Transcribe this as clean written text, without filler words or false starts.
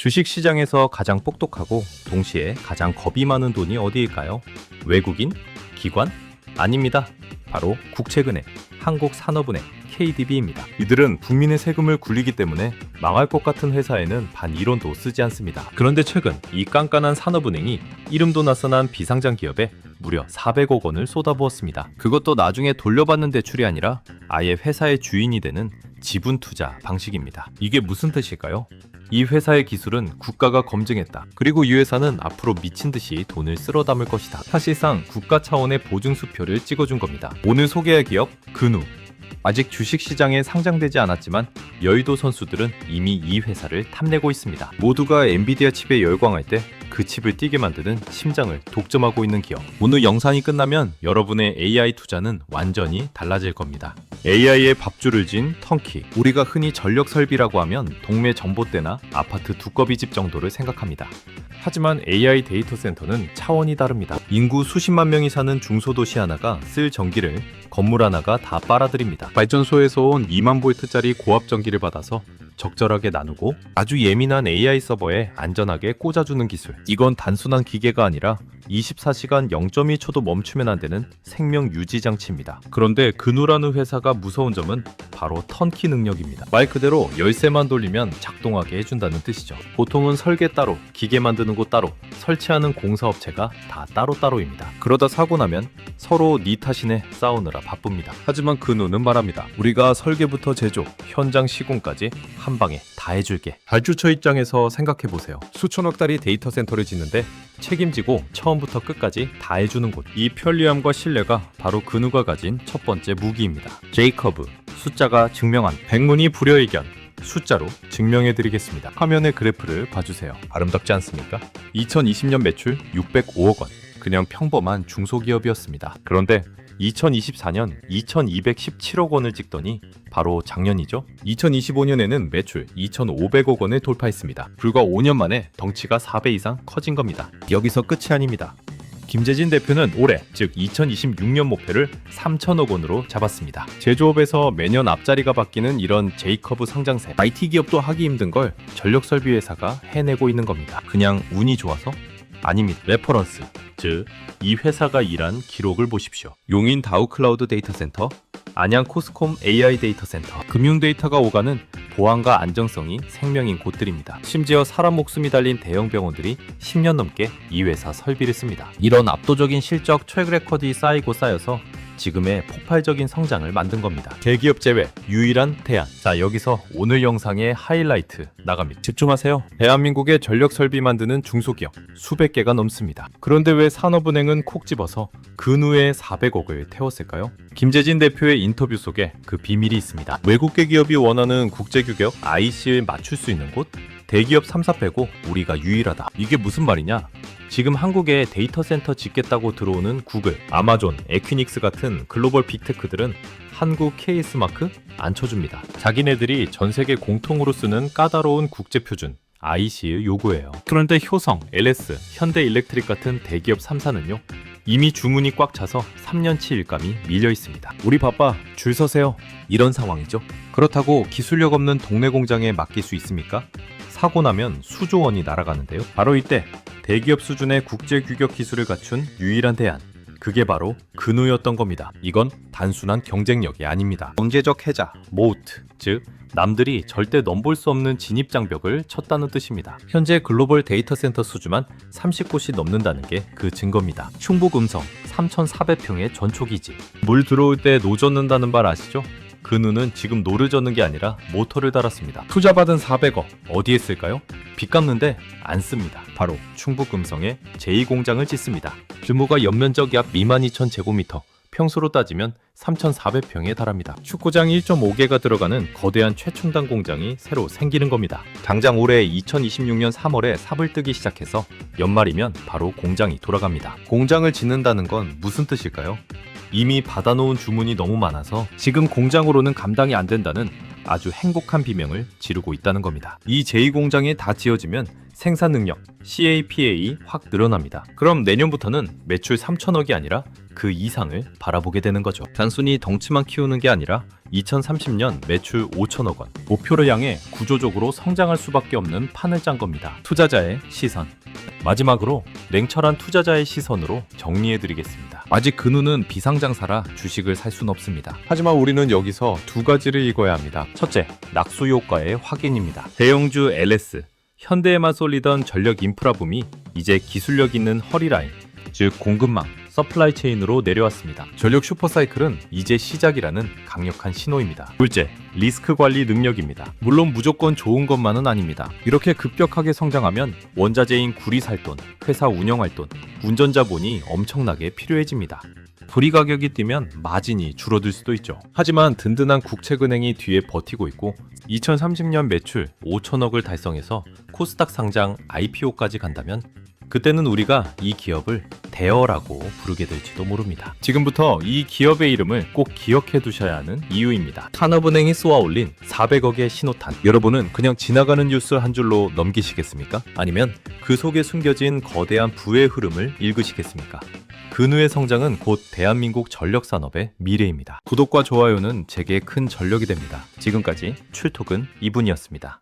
주식시장에서 가장 똑똑하고 동시에 가장 겁이 많은 돈이 어디일까요? 외국인? 기관? 아닙니다. 바로 국채은행, 한국산업은행, KDB입니다. 이들은 국민의 세금을 굴리기 때문에 망할 것 같은 회사에는 반 1원도 쓰지 않습니다. 그런데 최근 이 깐깐한 산업은행이 이름도 낯선한 비상장 기업에 무려 400억 원을 쏟아부었습니다. 그것도 나중에 돌려받는 대출이 아니라 아예 회사의 주인이 되는 지분 투자 방식입니다. 이게 무슨 뜻일까요? 이 회사의 기술은 국가가 검증했다. 그리고 이 회사는 앞으로 미친 듯이 돈을 쓸어 담을 것이다. 사실상 국가 차원의 보증수표를 찍어준 겁니다. 오늘 소개할 기업 근우. 아직 주식시장에 상장되지 않았지만 여의도 선수들은 이미 이 회사를 탐내고 있습니다. 모두가 엔비디아 칩에 열광할 때 그 칩을 뛰게 만드는 심장을 독점하고 있는 기업. 오늘 영상이 끝나면 여러분의 AI 투자는 완전히 달라질 겁니다. AI의 밥줄을 진 턴키. 우리가 흔히 전력 설비라고 하면 동네 전봇대나 아파트 두꺼비 집 정도를 생각합니다. 하지만 AI 데이터 센터는 차원이 다릅니다. 인구 수십만 명이 사는 중소도시 하나가 쓸 전기를 건물 하나가 다 빨아들입니다. 발전소에서 온 2만 볼트짜리 고압 전기를 받아서 적절하게 나누고 아주 예민한 AI 서버에 안전하게 꽂아주는 기술. 이건 단순한 기계가 아니라 24시간 0.1초도 멈추면 안 되는 생명 유지 장치입니다. 그런데 근우라는 회사가 무서운 점은 바로 턴키 능력입니다. 말 그대로 열쇠만 돌리면 작동하게 해준다는 뜻이죠. 보통은 설계 따로, 기계 만드는 곳 따로, 설치하는 공사업체가 다 따로따로입니다. 그러다 사고 나면 서로 니 탓이네 싸우느라 바쁩니다. 하지만 근우는 말합니다. 우리가 설계부터 제조, 현장 시공까지 한 방에 다 해줄게. 발주처 입장에서 생각해보세요. 수천억 달이 데이터 센터를 짓는데 책임지고 처음부터 끝까지 다 해주는 곳. 이 편리함과 신뢰가 바로 근우가 가진 첫 번째 무기입니다. 제이커브, 숫자가 증명한 백문이 불여일견. 숫자로 증명해드리겠습니다. 화면의 그래프를 봐주세요. 아름답지 않습니까? 2020년 매출 605억 원. 그냥 평범한 중소기업이었습니다. 그런데 2024년 2217억 원을 찍더니 바로 작년이죠. 2025년에는 매출 2500억 원을 돌파했습니다. 불과 5년 만에 덩치가 4배 이상 커진 겁니다. 여기서 끝이 아닙니다. 김재진 대표는 올해, 즉 2026년 목표를 3천억 원으로 잡았습니다. 제조업에서 매년 앞자리가 바뀌는 이런 제이커브 성장세. IT 기업도 하기 힘든 걸 전력설비 회사가 해내고 있는 겁니다. 그냥 운이 좋아서? 아닙니다. 레퍼런스, 즉 이 회사가 일한 기록을 보십시오. 용인 다우클라우드 데이터센터, 안양 코스콤 AI 데이터센터. 금융 데이터가 오가는 보안과 안정성이 생명인 곳들입니다. 심지어 사람 목숨이 달린 대형 병원들이 10년 넘게 이 회사 설비를 씁니다. 이런 압도적인 실적 트랙 레코드가 쌓이고 쌓여서 지금의 폭발적인 성장을 만든 겁니다. 대기업 제외 유일한 대안. 자, 여기서 오늘 영상의 하이라이트 나갑니다. 집중하세요. 대한민국의 전력 설비 만드는 중소기업 수백 개가 넘습니다. 그런데 왜 산업은행은 콕 집어서 근우에 400억을 태웠을까요? 김재진 대표의 인터뷰 속에 그 비밀이 있습니다. 외국계 기업이 원하는 국제규격 IC를 맞출 수 있는 곳? 대기업 3사 빼고 우리가 유일하다. 이게 무슨 말이냐? 지금 한국에 데이터 센터 짓겠다고 들어오는 구글, 아마존, 에퀴닉스 같은 글로벌 빅테크들은 한국 KS마크 안 쳐줍니다. 자기네들이 전 세계 공통으로 쓰는 까다로운 국제표준 IC를 요구해요. 그런데 효성, LS, 현대일렉트릭 같은 대기업 3사는요. 이미 주문이 꽉 차서 3년치 일감이 밀려 있습니다. 우리 바빠, 줄 서세요. 이런 상황이죠. 그렇다고 기술력 없는 동네 공장에 맡길 수 있습니까? 사고 나면 수조 원이 날아가는데요. 바로 이때 대기업 수준의 국제 규격 기술을 갖춘 유일한 대안. 그게 바로 근우였던 겁니다. 이건 단순한 경쟁력이 아닙니다. 경제적 해자, 모트, 즉 남들이 절대 넘볼 수 없는 진입장벽을 쳤다는 뜻입니다. 현재 글로벌 데이터 센터 수주만 30곳이 넘는다는 게 그 증거입니다. 충북 음성 3,400평의 전초기지. 물 들어올 때 노 젓는다는 말 아시죠? 근우는 지금 노를 젓는 게 아니라 모터를 달았습니다. 투자받은 400억 어디에 쓸까요? 빚 갚는데 안 씁니다. 바로 충북 음성에 제2공장을 짓습니다. 규모가 연면적 약 22,000제곱미터, 평수로 따지면 3,400평에 달합니다. 축구장 1.5개가 들어가는 거대한 최첨단 공장이 새로 생기는 겁니다. 당장 올해 2026년 3월에 삽을 뜨기 시작해서 연말이면 바로 공장이 돌아갑니다. 공장을 짓는다는 건 무슨 뜻일까요? 이미 받아놓은 주문이 너무 많아서 지금 공장으로는 감당이 안 된다는 아주 행복한 비명을 지르고 있다는 겁니다. 이 제2공장이 다 지어지면 생산 능력, CAPA 확 늘어납니다. 그럼 내년부터는 매출 3천억이 아니라 그 이상을 바라보게 되는 거죠. 단순히 덩치만 키우는 게 아니라 2030년 매출 5천억 원, 목표를 향해 구조적으로 성장할 수밖에 없는 판을 짠 겁니다. 투자자의 시선. 마지막으로 냉철한 투자자의 시선으로 정리해드리겠습니다. 아직 근우는 비상장사라 주식을 살 수는 없습니다. 하지만 우리는 여기서 두 가지를 읽어야 합니다. 첫째, 낙수 효과의 확인입니다. 대형주 LS, 현대에만 쏠리던 전력 인프라 붐이 이제 기술력 있는 허리라인, 즉 공급망, 서플라이 체인으로 내려왔습니다. 전력 슈퍼사이클은 이제 시작이라는 강력한 신호입니다. 둘째, 리스크 관리 능력입니다. 물론 무조건 좋은 것만은 아닙니다. 이렇게 급격하게 성장하면 원자재인 구리 살 돈, 회사 운영할 돈, 운전자 본이 엄청나게 필요해집니다. 불이 가격이 뛰면 마진이 줄어들 수도 있죠. 하지만 든든한 국책은행이 뒤에 버티고 있고 2030년 매출 5천억을 달성해서 코스닥 상장 IPO까지 간다면 그때는 우리가 이 기업을 대어라고 부르게 될지도 모릅니다. 지금부터 이 기업의 이름을 꼭 기억해 두셔야 하는 이유입니다. 산업은행이 쏘아올린 400억의 신호탄. 여러분은 그냥 지나가는 뉴스 한 줄로 넘기시겠습니까? 아니면 그 속에 숨겨진 거대한 부의 흐름을 읽으시겠습니까? 근우의 성장은 곧 대한민국 전력산업의 미래입니다. 구독과 좋아요는 제게 큰 전력이 됩니다. 지금까지 출톡은 이분이었습니다.